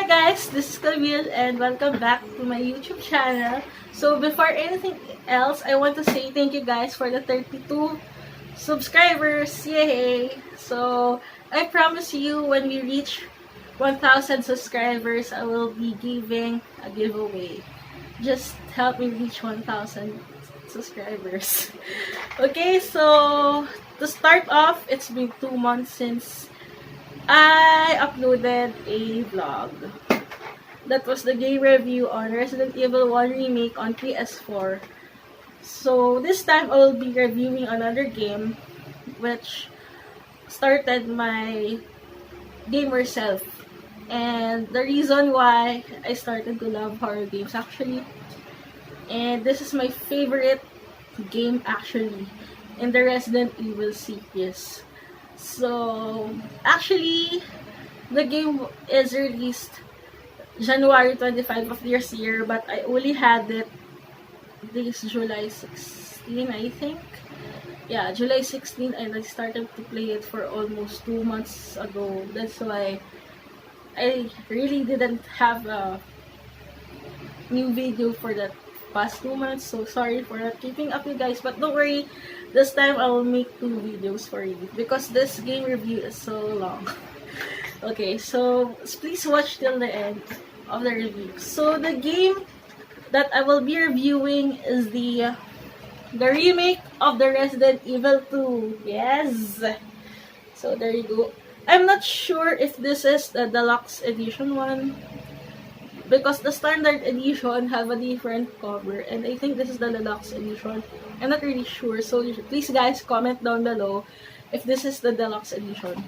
Hi guys, this is Camille and welcome back to my YouTube channel. So before anything else, I want to say thank you guys for the 32 subscribers. Yay! So I promise you when we reach 1,000 subscribers, I will be giving a giveaway. Just help me reach 1,000 subscribers. Okay, so to start off, it's been 2 months since I uploaded a vlog. That was the game review on Resident Evil 1 Remake on PS4. So this time I will be reviewing another game which started my gamer self. And the reason why I started to love horror games actually, and this is my favorite game actually in the Resident Evil series. So actually the game is released January 25 of this year, but I only had it this July 16, I think. Yeah, July 16, and I started to play it for almost 2 months ago. That's why I really didn't have a new video for that past 2 months. So sorry for not keeping up, you guys. But don't worry, this time I will make 2 videos for you because this game review is so long. Okay, so please watch till the end of the review. So the game that I will be reviewing is the remake of the Resident Evil 2. Yes! So there you go. I'm not sure if this is the deluxe edition one because the standard edition have a different cover and I think this is the deluxe edition. I'm not really sure, so please guys comment down below if this is the deluxe edition.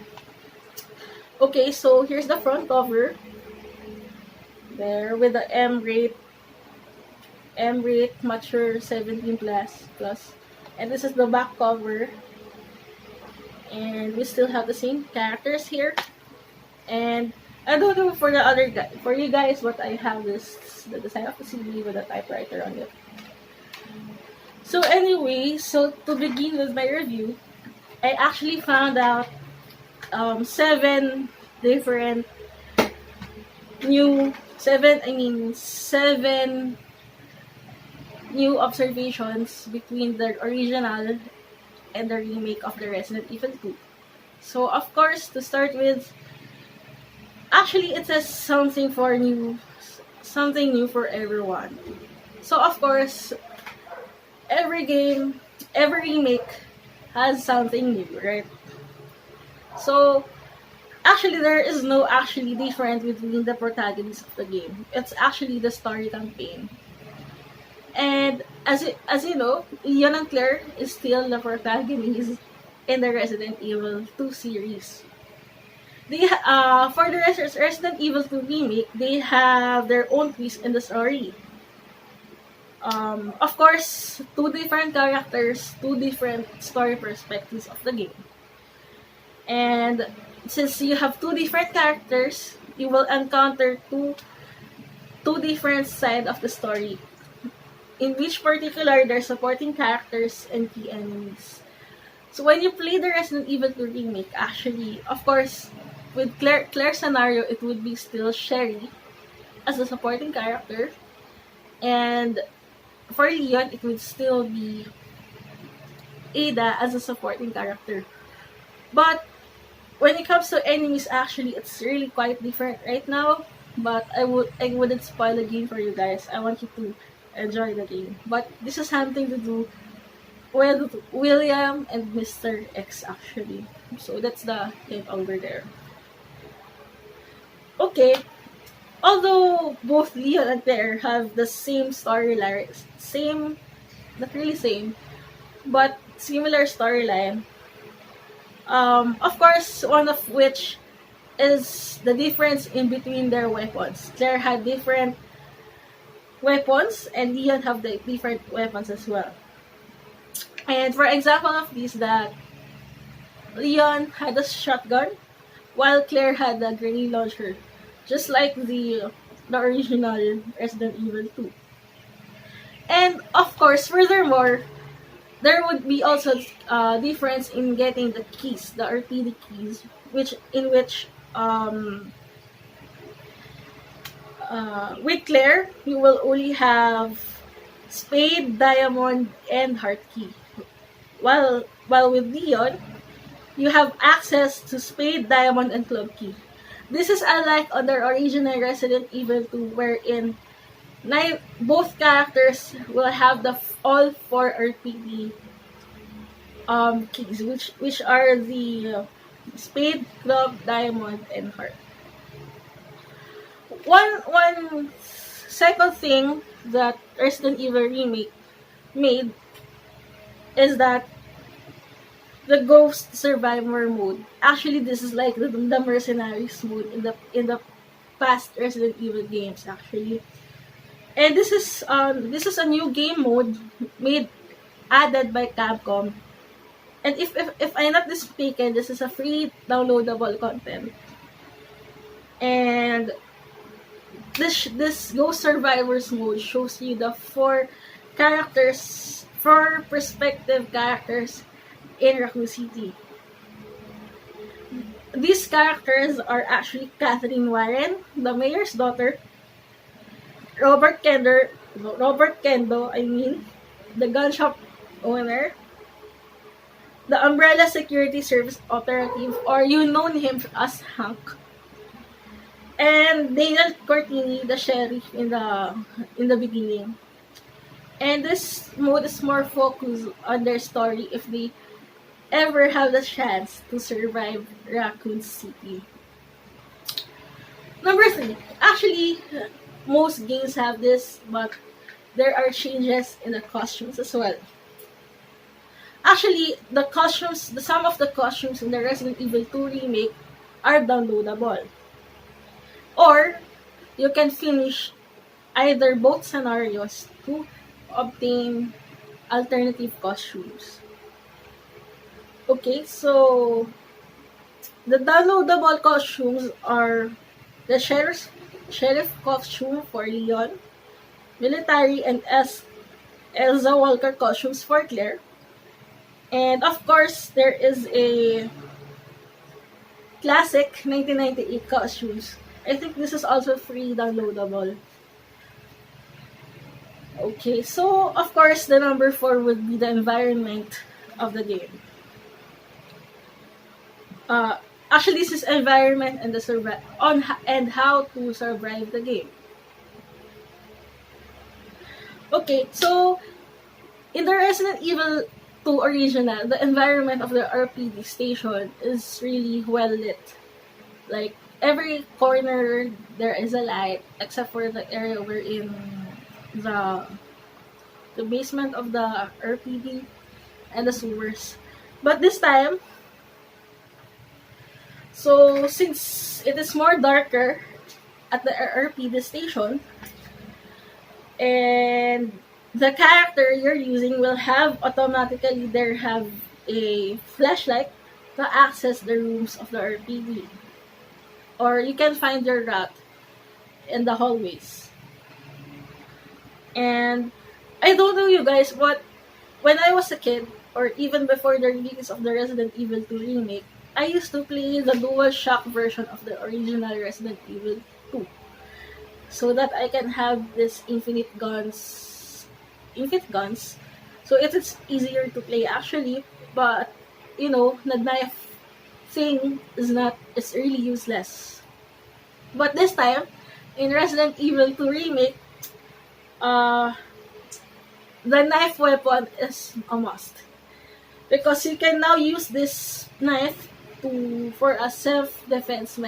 Okay, so here's the front cover. There with the M-rate mature 17 plus. And this is the back cover. And we still have the same characters here. And I don't know for the other guy, for you guys, what I have is the design of the CD with a typewriter on it. So anyway, so to begin with my review, I actually found out 7 different seven new observations between the original and the remake of the Resident Evil 2. So of course, to start with, actually it says something new for everyone. So of course, every game, every remake has something new, right? So actually there is no actually difference between the protagonists of the game. It's actually the story campaign. And as you know, Leon and Claire is still the protagonists in the Resident Evil 2 series. They for the Resident Evil 2 remake, they have their own twist in the story. Of course, 2 different characters, 2 different story perspectives of the game. And since you have 2 different characters, you will encounter two different sides of the story, in which particular they're supporting characters and key enemies. So when you play the Resident Evil 2 remake, actually, of course, with Claire's scenario, it would be still Sherry as a supporting character, and for Leon, it would still be Ada as a supporting character. But when it comes to enemies, actually, it's really quite different right now. But I wouldn't spoil the game for you guys. I want you to enjoy the game. But this is something to do with William and Mr. X actually. So that's the hint over there. Okay. Although both Leon and Claire have the same storyline, not really same, but similar storyline. Of course, one of which is the difference in between their weapons. Claire had different weapons and Leon have the different weapons as well. And for example of this, that Leon had a shotgun while Claire had a grenade launcher, just like the original Resident Evil 2. And of course, furthermore, there would be also difference in getting the keys, the RPD keys, in which With Claire, you will only have Spade, Diamond, and Heart Key. While with Leon, you have access to Spade, Diamond, and Club Key. This is unlike on the original Resident Evil 2, wherein both characters will have the all four RPD keys, which are the Spade, Club, Diamond, and Heart. One second thing that Resident Evil Remake made is that the Ghost Survivor mode. Actually, this is like the Mercenaries mode in the past Resident Evil games, actually. And this is a new game mode added by Capcom. And if I'm not mistaken, this is a free downloadable content. And this Ghost Survivors mode shows you the four perspective characters in Raccoon City. These characters are actually Catherine Warren, the mayor's daughter, Robert Kendo, the gun shop owner, the Umbrella Security Service operative, or you know him as Hank, and Daniel Cortini, the sheriff in the beginning. And this mode is more focused on their story if they ever have the chance to survive Raccoon City. Number 3. Actually, most games have this, but there are changes in the costumes as well. Actually, some of the costumes in the Resident Evil 2 remake are downloadable. Or, you can finish either both scenarios to obtain alternative costumes. Okay, so the downloadable costumes are the sheriff costume for Leon, military and Elsa Walker costumes for Claire, and of course there is a classic 1998 costumes. I think this is also free downloadable. Okay, so of course the number 4 would be the environment of the game. Actually, this is environment and and how to survive the game. Okay, so in the Resident Evil 2 original, the environment of the RPD station is really well lit. Like every corner there is a light, except for the area we're in the basement of the RPD and the sewers. But this time, so since it is more darker at the RPD station, and the character you're using will have automatically have a flashlight to access the rooms of the RPD. Or you can find your route in the hallways. And I don't know you guys, but when I was a kid, or even before the release of the Resident Evil 2 remake, I used to play the DualShock version of the original Resident Evil 2. So that I can have this infinite guns. So it is easier to play actually, but you know, the knife thing is really useless. But this time, in Resident Evil 2 remake, the knife weapon is a must. Because you can now use this knife for a self-defense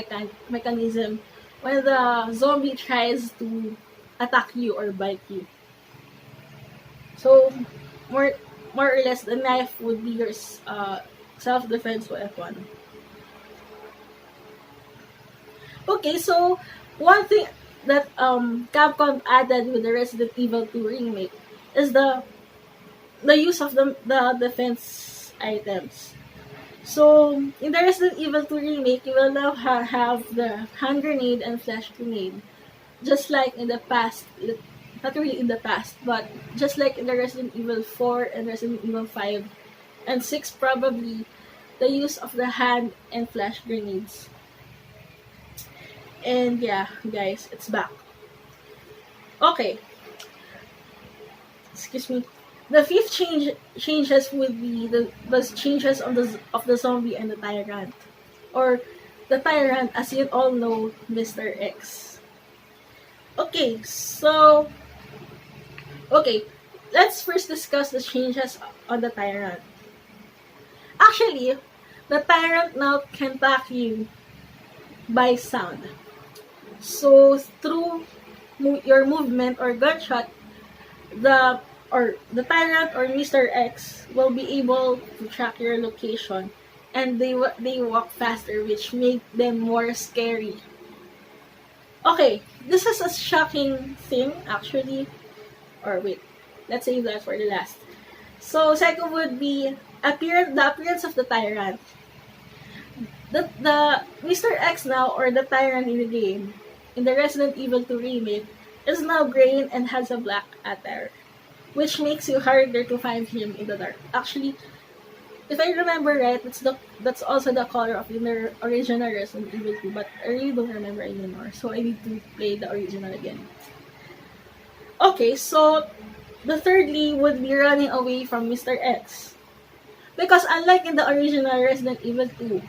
mechanism when the zombie tries to attack you or bite you. So, more or less, the knife would be your self-defense weapon. Okay, so one thing that Capcom added with the Resident Evil 2 remake is the use of the defense items. So, in the Resident Evil 2 remake, you will now have the hand grenade and flash grenade. Just like in the past, not really in the past, but just like in the Resident Evil 4 and Resident Evil 5 and 6 probably, the use of the hand and flash grenades. And yeah, guys, it's back. Okay, excuse me. The fifth changes would be the changes of the zombie and the tyrant, or the tyrant, as you all know, Mr. X. Okay, so okay, let's first discuss the changes on the tyrant. Actually, the tyrant now can attack you by sound. So through your movement or gunshot, the the tyrant or Mr. X will be able to track your location, and they walk faster, which make them more scary. Okay, this is a shocking thing actually. Or wait, let's save that for the last. So second would be the appearance of the tyrant. The Mr. X now, or the tyrant in the game, in the Resident Evil 2 remake, is now green and has a black attire, which makes you harder to find him in the dark. Actually, if I remember right, that's also the color of the original Resident Evil 2, but I really don't remember anymore, so I need to play the original again. Okay, so the thirdly would be running away from Mr. X. Because unlike in the original Resident Evil 2,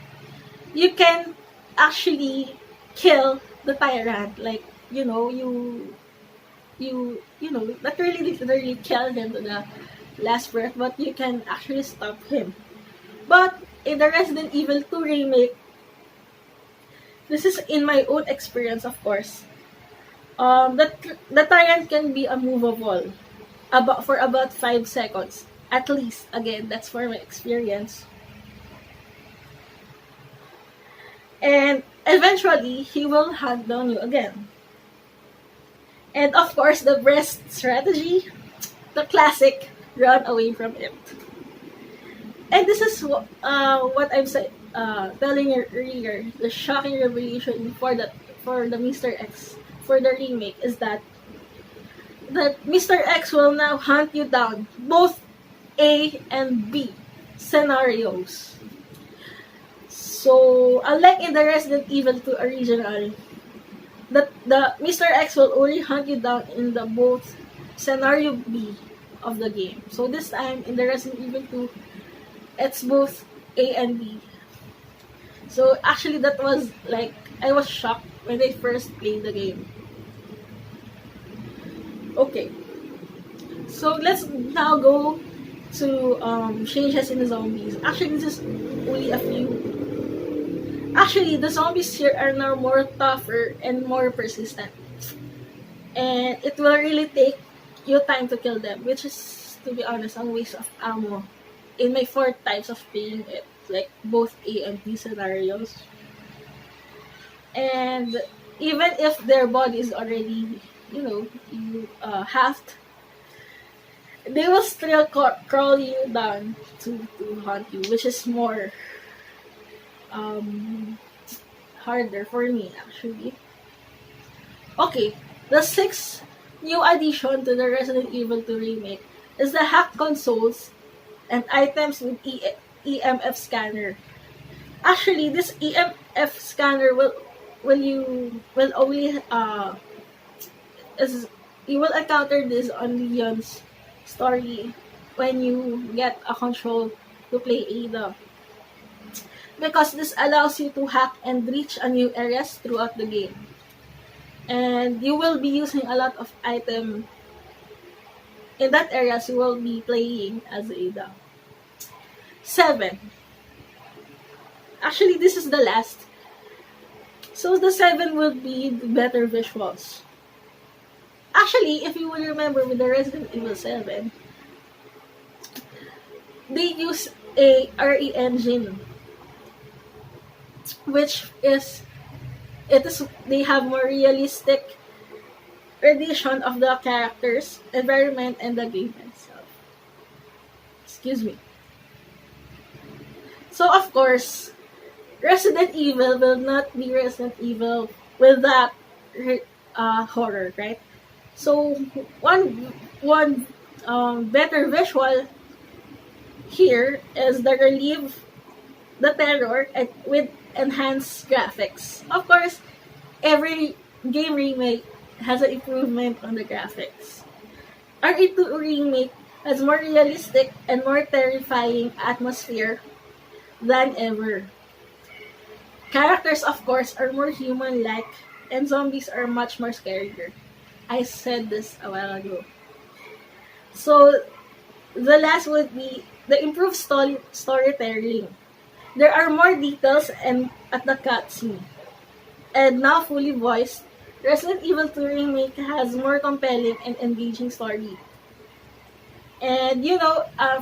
you can actually kill the tyrant. Like, not really literally kill him to the last breath, but you can actually stop him. But in the Resident Evil 2 remake, this is in my own experience, of course. The tyrant can be unmovable for about 5 seconds. At least, again, that's for my experience. And eventually, he will hunt down you again. And of course, the best strategy, the classic, run away from it. And this is what I'm telling you earlier. The shocking revelation for the Mr. X for the remake is that Mr. X will now hunt you down, both A and B scenarios. So, unlike in the Resident Evil 2 original, the Mr. X will only hunt you down in the both scenario B of the game. So this time in the Resident Evil 2, it's both A and B. So actually that was like, I was shocked when I first played the game. Okay, so let's now go to changes in the zombies. Actually, this is only a few. Actually, the zombies here are now more tougher and more persistent. And it will really take you time to kill them, which is, to be honest, a waste of ammo in my 4 types of playing it, like both A and B scenarios. And even if their body is already, halved, they will still crawl you down to hunt you, which is more harder for me, actually. Okay, the 6th new addition to the Resident Evil 2 remake is the hacked consoles and items with EMF scanner. Actually, this EMF scanner will you will encounter this on Leon's story when you get a control to play Ada. Because this allows you to hack and reach a new areas throughout the game. And you will be using a lot of item in that areas you will be playing as Ada. 7. Actually, this is the last. So the 7 will be the better visuals. Actually, if you will remember with the Resident Evil 7, they use a RE engine, which is they have more realistic rendition of the characters, environment, and the game itself. Excuse me. So of course, Resident Evil will not be Resident Evil with that horror, right? So one better visual here is the relieve the terror and with enhanced graphics. Of course, every game remake has an improvement on the graphics. RE2 Remake has more realistic and more terrifying atmosphere than ever. Characters, of course, are more human-like, and zombies are much more scarier. I said this a while ago. So, the last would be the improved storytelling. There are more details and at the cutscene. And now fully voiced, Resident Evil 2 Remake has more compelling and engaging story. And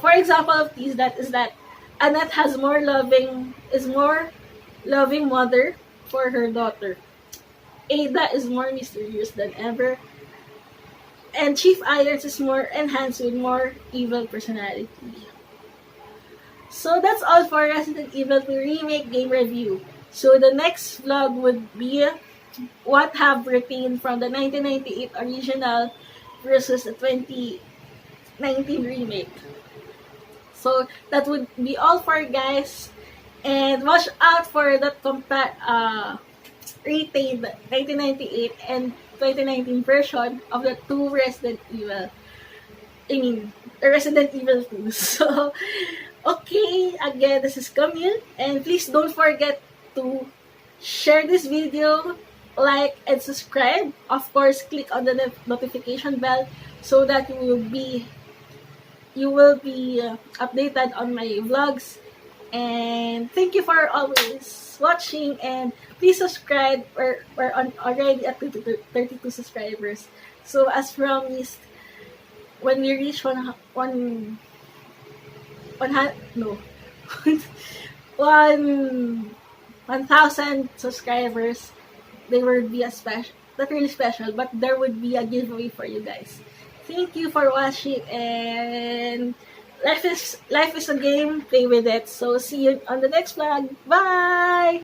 for example of these, that is that Annette is more loving mother for her daughter. Ada is more mysterious than ever, and Chief Irons is more enhanced with more evil personality. So that's all for Resident Evil 2 Remake game review. So the next vlog would be what have retained from the 1998 original versus the 2019 remake. So that would be all for guys. And watch out for that retained 1998 and 2019 version of the two Resident Evil. Resident Evil 2. So, okay, again, this is Camille. And please don't forget to share this video, like, and subscribe. Of course, click on the notification bell so that you will be updated on my vlogs. And thank you for always watching, and please subscribe. We're already at 32 subscribers. So as promised, when we reach 1,000 subscribers, there will be a special, not really special, but there would be a giveaway for you guys. Thank you for watching, and life is a game, play with it. So see you on the next vlog. Bye!